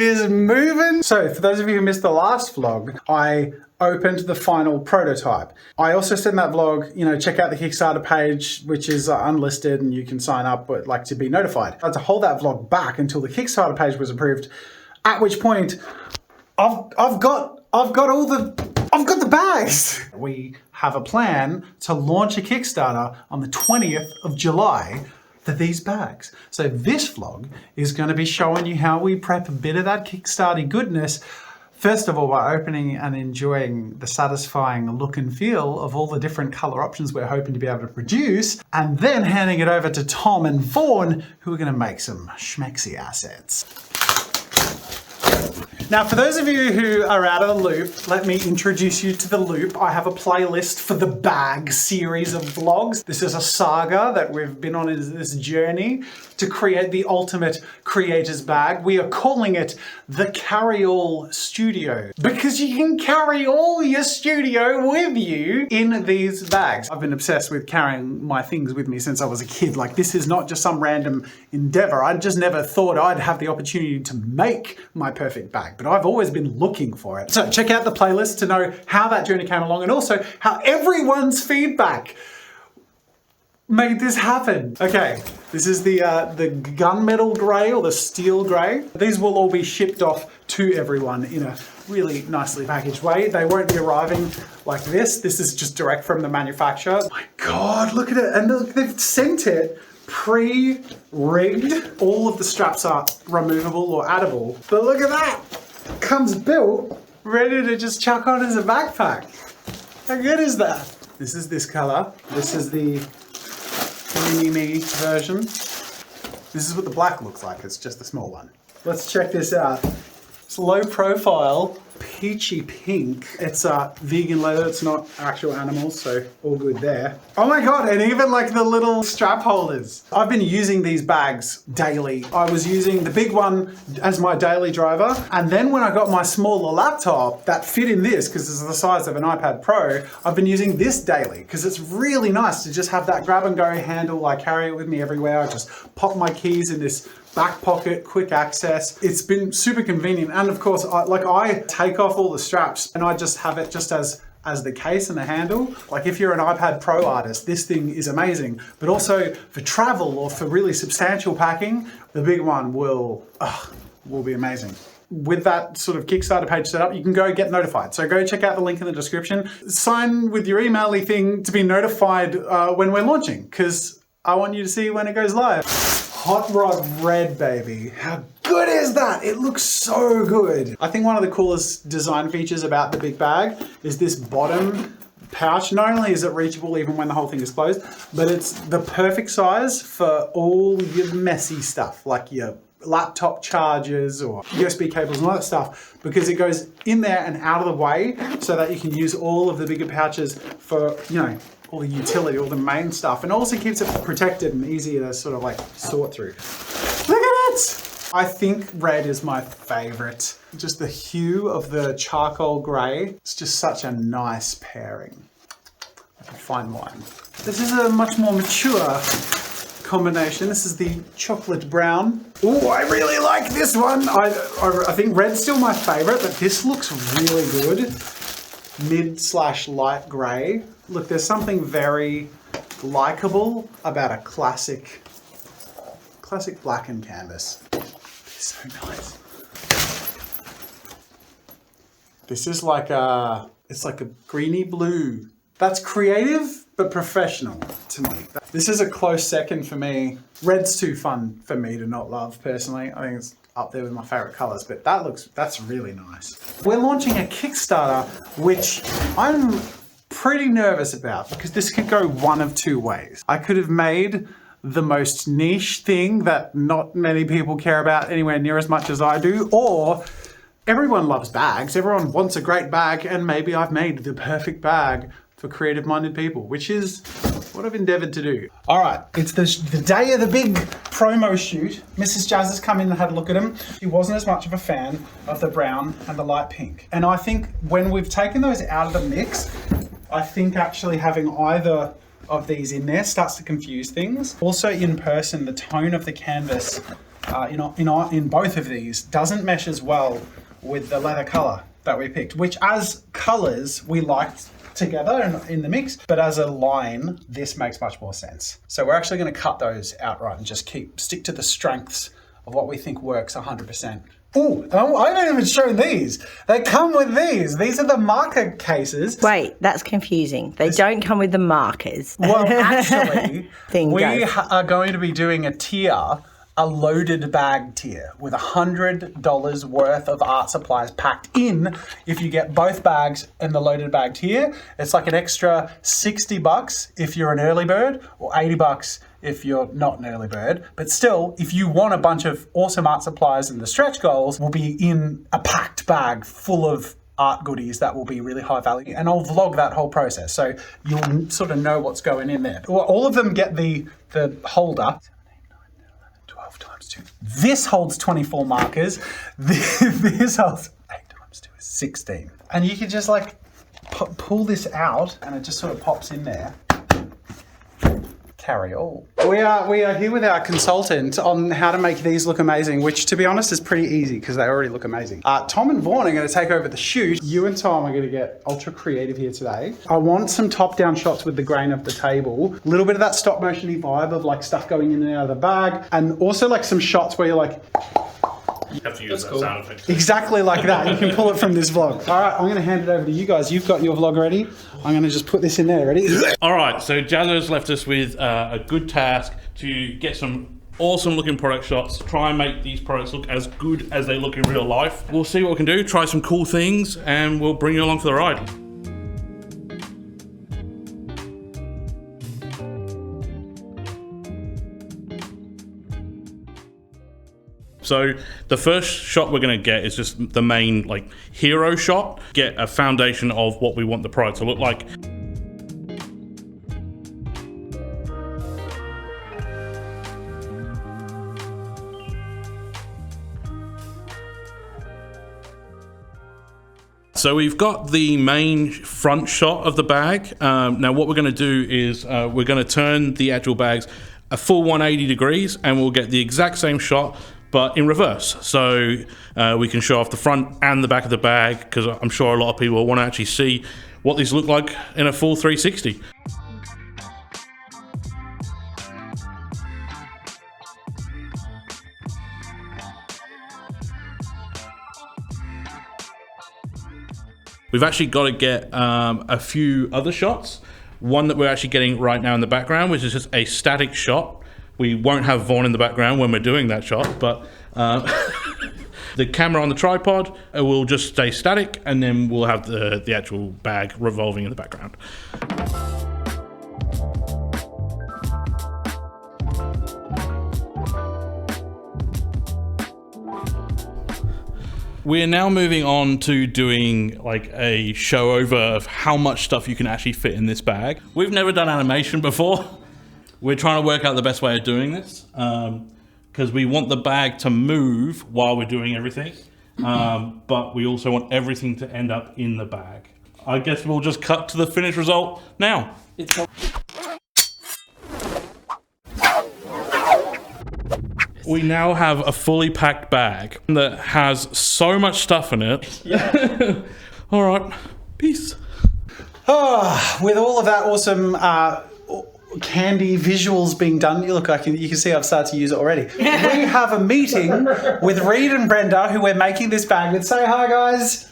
is moving. So for those of you who missed the last vlog, I opened the final prototype. I also said in that vlog, you know, check out the Kickstarter page, which is unlisted and you can sign up, but like to be notified. I had to hold that vlog back until the Kickstarter page was approved, at which point I've got the bags. We have a plan to launch a Kickstarter on the 20th of July for these bags. So this vlog is going to be showing you how we prep a bit of that Kickstarter goodness. First of all, by opening and enjoying the satisfying look and feel of all the different color options we're hoping to be able to produce, and then handing it over to Tom and Vaughn, who are going to make some schmexy assets. Now, for those of you who are out of the loop, let me introduce you to the loop. I have a playlist for the bag series of vlogs. This is a saga that we've been on this journey to create the ultimate creator's bag. We are calling it the Carry-All Studio because you can carry all your studio with you in these bags. I've been obsessed with carrying my things with me since I was a kid. Like, this is not just some random endeavor. I just never thought I'd have the opportunity to make my perfect bag, but I've always been looking for it. So check out the playlist to know how that journey came along and also how everyone's feedback made this happen. Okay, this is the gunmetal grey or the steel grey. These will all be shipped off to everyone in a really nicely packaged way. They won't be arriving like this. This is just direct from the manufacturer. Oh my God, look at it. And look, they've sent it pre-rigged. All of the straps are removable or addable. But look at that. Comes built, ready to just chuck on as a backpack. How good is that? This is this color. This is the mini-me version. This is what the black looks like. It's just the small one. Let's check this out. It's low profile, peachy pink. It's vegan leather. It's not actual animals, so all good there. Oh my God, and even like the little strap holders. I've been using these bags daily. I was using the big one as my daily driver. And then when I got my smaller laptop that fit in this, because this is the size of an iPad Pro, I've been using this daily because it's really nice to just have that grab and go handle. I carry it with me everywhere. I just pop my keys in this back pocket, quick access. It's been super convenient. And of course, I take off all the straps and I just have it just as the case and the handle. Like if you're an iPad Pro artist, this thing is amazing. But also for travel or for really substantial packing, the big one will be amazing. With that sort of Kickstarter page set up, you can go get notified. So go check out the link in the description. Sign with your email-y thing to be notified when we're launching, because I want you to see when it goes live. Hot Rod Red, baby. How good is that? It looks so good. I think one of the coolest design features about the big bag is this bottom pouch. Not only is it reachable even when the whole thing is closed, but it's the perfect size for all your messy stuff, like your laptop chargers or USB cables and all that stuff, because it goes in there and out of the way so that you can use all of the bigger pouches for, you know, all the utility, all the main stuff, and also keeps it protected and easier to sort of like sort through. Look at it! I think red is my favorite. Just the hue of the charcoal gray. It's just such a nice pairing. I can find mine. This is a much more mature combination. This is the chocolate brown. Oh, I really like this one. I think red's still my favorite, but this looks really good. Mid/light gray. Look, there's something very likable about a classic blackened canvas. It's so nice. This is like it's like a greeny blue. That's creative, but professional to me. This is a close second for me. Red's too fun for me to not love personally. I think it's up there with my favorite colors, but that's really nice. We're launching a Kickstarter, which I'm pretty nervous about because this could go one of two ways. I could have made the most niche thing that not many people care about anywhere near as much as I do, or everyone loves bags. Everyone wants a great bag, and maybe I've made the perfect bag for creative-minded people, which is what I've endeavored to do. All right, it's the day of the big promo shoot. Mrs. Jazza's come in and had a look at them. She wasn't as much of a fan of the brown and the light pink. And I think when we've taken those out of the mix, I think actually having either of these in there starts to confuse things. Also in person, the tone of the canvas in both of these doesn't mesh as well with the leather color that we picked, which as colors we liked together in the mix, but as a line, this makes much more sense. So we're actually going to cut those outright and just stick to the strengths of what we think works 100%. Oh, I haven't even shown these. They come with these. These are the marker cases. Wait, that's confusing. They don't come with the markers. Well, actually, we are going to be doing a loaded bag tier with $100 worth of art supplies packed in. If you get both bags in the loaded bag tier, it's like an extra $60 if you're an early bird, or $80 if you're not an early bird. But still, if you want a bunch of awesome art supplies and the stretch goals, will be in a packed bag full of art goodies that will be really high value, and I'll vlog that whole process so you'll sort of know what's going in there. All of them get the holder. 12 times 2. This holds 24 markers. This holds 8 times 2 is 16. And you can just like pull this out and it just sort of pops in there. Carry all. We are here with our consultant on how to make these look amazing, which to be honest is pretty easy because they already look amazing. Tom and Vaughn are going to take over the shoot. You and Tom are going to get ultra creative here today. I want some top-down shots with the grain of the table, a little bit of that stop motion-y vibe of like stuff going in and out of the bag, and also like some shots where you're like, you have to use that sound effect. Exactly like that. You can pull it from this vlog. All right, I'm going to hand it over to you guys. You've got your vlog ready. I'm going to just put this in there. Ready? All right, so Jazza has left us with a good task to get some awesome looking product shots, try and make these products look as good as they look in real life. We'll see what we can do, try some cool things, and we'll bring you along for the ride. So the first shot we're going to get is just the main like hero shot, get a foundation of what we want the product to look like. So we've got the main front shot of the bag. Now what we're going to do is we're going to turn the actual bags a full 180 degrees and we'll get the exact same shot but in reverse. So we can show off the front and the back of the bag, because I'm sure a lot of people want to actually see what these look like in a full 360. We've actually got to get a few other shots. One that we're actually getting right now in the background, which is just a static shot. We won't have Vaughn in the background when we're doing that shot, but the camera on the tripod will just stay static, and then we'll have the actual bag revolving in the background. We're now moving on to doing like a show over of how much stuff you can actually fit in this bag. We've never done animation before. We're trying to work out the best way of doing this because we want the bag to move while we're doing everything, but we also want everything to end up in the bag. I guess we'll just cut to the finished result now. We now have a fully packed bag that has so much stuff in it. Yeah. All right, peace. Oh, with all of that awesome candy visuals being done, you can see I've started to use it already. We have a meeting with Reed and Brenda, who we're making this bag with. Say hi, guys.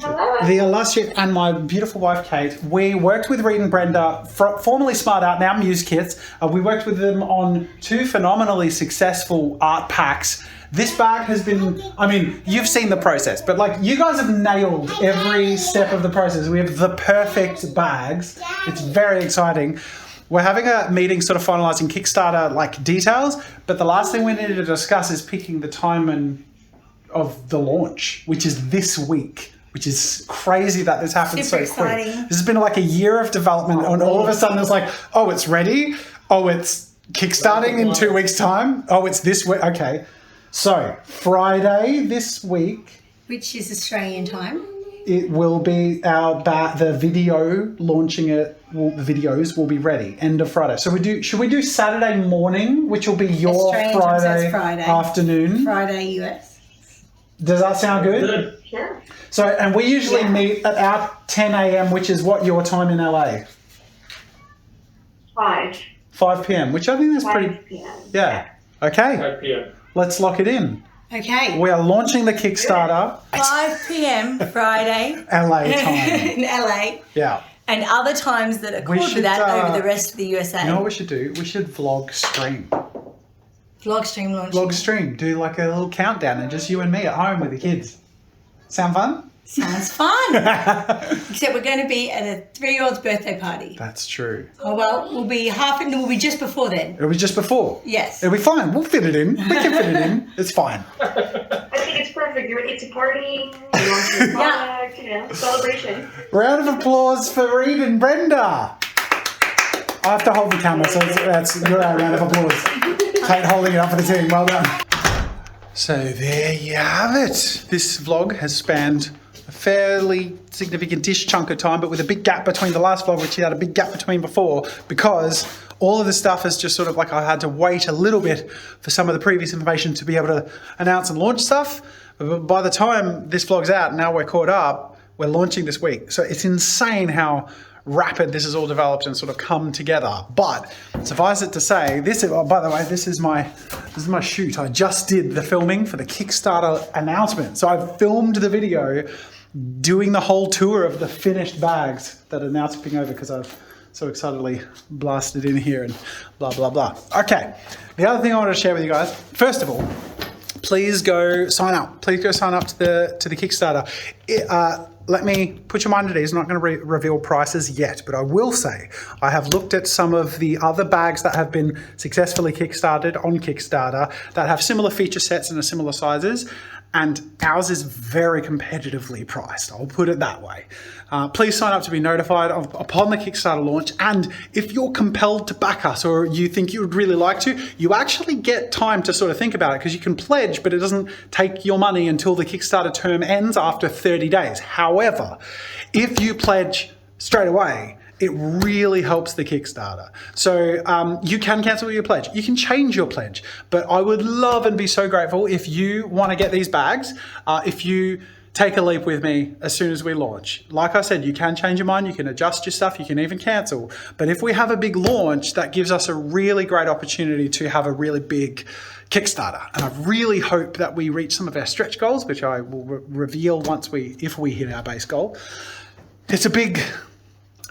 Hello. The illustrious and my beautiful wife Kate. We worked with Reed and Brenda, formerly Smart Art, now Muse Kits. We worked with them on 2 phenomenally successful art packs. This bag has been, I mean, you've seen the process, but like you guys have nailed every step of the process. We have the perfect bags. It's very exciting. We're having a meeting sort of finalizing Kickstarter like details, but the last thing we need to discuss is picking the time of the launch, which is this week. Which is crazy that this happened so quick. This has been like a year of development, and all of a sudden it's like, oh, it's ready. Oh, it's kickstarting in 2 weeks' time. Oh, it's this week. Okay. So Friday this week. Which is Australian time. it will be the video launching it. The videos will be ready end of Friday. So should we do Saturday morning, which will be your Friday afternoon? Friday US. Does that sound good? Sure. So, and we usually meet at about 10 a.m., which is what your time in LA? 5 p.m., which I think is pretty. 5 p.m. Yeah. Okay. 5 p.m. Let's lock it in. Okay. We are launching the Kickstarter. 5 p.m. Friday. LA time. In LA. Yeah. And other times that are called should, with that over the rest of the USA. You know what we should do? We should vlog stream. Vlog stream launching. Vlog stream. Do like a little countdown and just you and me at home with the kids. Sound fun? Sounds fun. Except we're going to be at a 3-year-old's birthday party. That's true. Oh, well, we'll be just before then. It'll be just before. Yes. It'll be fine. We'll fit it in. We can fit it in. It's fine. I think it's perfect. It's a party. You want your product, celebration. Round of applause for Reed and Brenda. I have to hold the camera, so that's your round of applause. Kate holding it up for the team. Well done. So there you have it. This vlog has spanned a fairly significant-ish chunk of time, but with a big gap between the last vlog, which you had a big gap between before, because all of the stuff is just sort of like I had to wait a little bit for some of the previous information to be able to announce and launch stuff. But by the time this vlog's out, now we're caught up, we're launching this week. So it's insane how rapid this has all developed and sort of come together. But suffice it to say, by the way, this is my shoot. I just did the filming for the Kickstarter announcement. So I filmed the video doing the whole tour of the finished bags that are now tipping over because I've so excitedly blasted in here and blah, blah, blah. Okay, the other thing I wanted to share with you guys, first of all, please go sign up. Please go sign up to the Kickstarter. Let me put your mind at ease. I'm not going to reveal prices yet, but I will say I have looked at some of the other bags that have been successfully kickstarted on Kickstarter that have similar feature sets and are similar sizes, and ours is very competitively priced. I'll put it that way. Please sign up to be notified upon the Kickstarter launch, and if you're compelled to back us or you think you would really like to, you actually get time to sort of think about it because you can pledge, but it doesn't take your money until the Kickstarter term ends after 30 days. However, if you pledge straight away, it really helps the Kickstarter. So you can cancel your pledge. You can change your pledge. But I would love and be so grateful if you want to get these bags, if you take a leap with me as soon as we launch. Like I said, you can change your mind, you can adjust your stuff, you can even cancel. But if we have a big launch, that gives us a really great opportunity to have a really big Kickstarter. And I really hope that we reach some of our stretch goals, which I will reveal if we hit our base goal. It's a big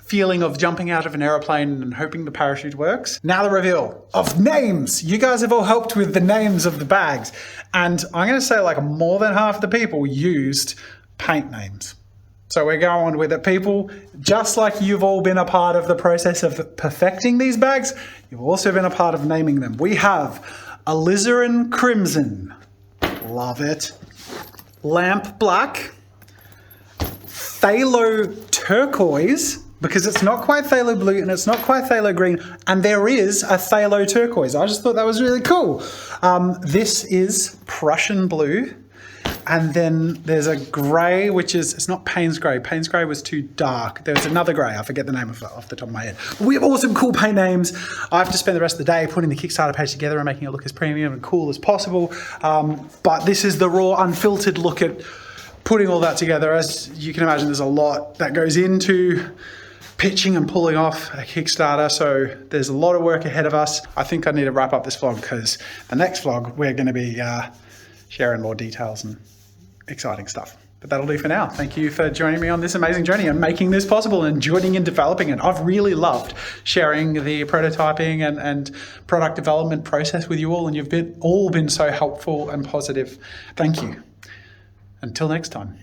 feeling of jumping out of an aeroplane and hoping the parachute works. Now the reveal of names. You guys have all helped with the names of the bags. And I'm going to say like more than half the people used paint names. So we're going with it. People, just like you've all been a part of the process of perfecting these bags, you've also been a part of naming them. We have Alizarin Crimson. Love it. Lamp Black. Phthalo Turquoise, because it's not quite phthalo blue and it's not quite phthalo green, and there is a phthalo turquoise. I just thought that was really cool. This is Prussian blue, and then there's a grey, which is, it's not Payne's grey. Payne's grey was too dark. There's another grey, I forget the name of it off the top of my head. We have awesome, cool paint names. I have to spend the rest of the day putting the Kickstarter page together and making it look as premium and cool as possible. But this is the raw, unfiltered look at putting all that together. As you can imagine, there's a lot that goes into pitching and pulling off a Kickstarter, so there's a lot of work ahead of us. I think I need to wrap up this vlog because the next vlog we're going to be sharing more details and exciting stuff. But that'll do for now. Thank you for joining me on this amazing journey and making this possible and joining in developing it. I've really loved sharing the prototyping and product development process with you all, and you've all been so helpful and positive. Thank you. Until next time.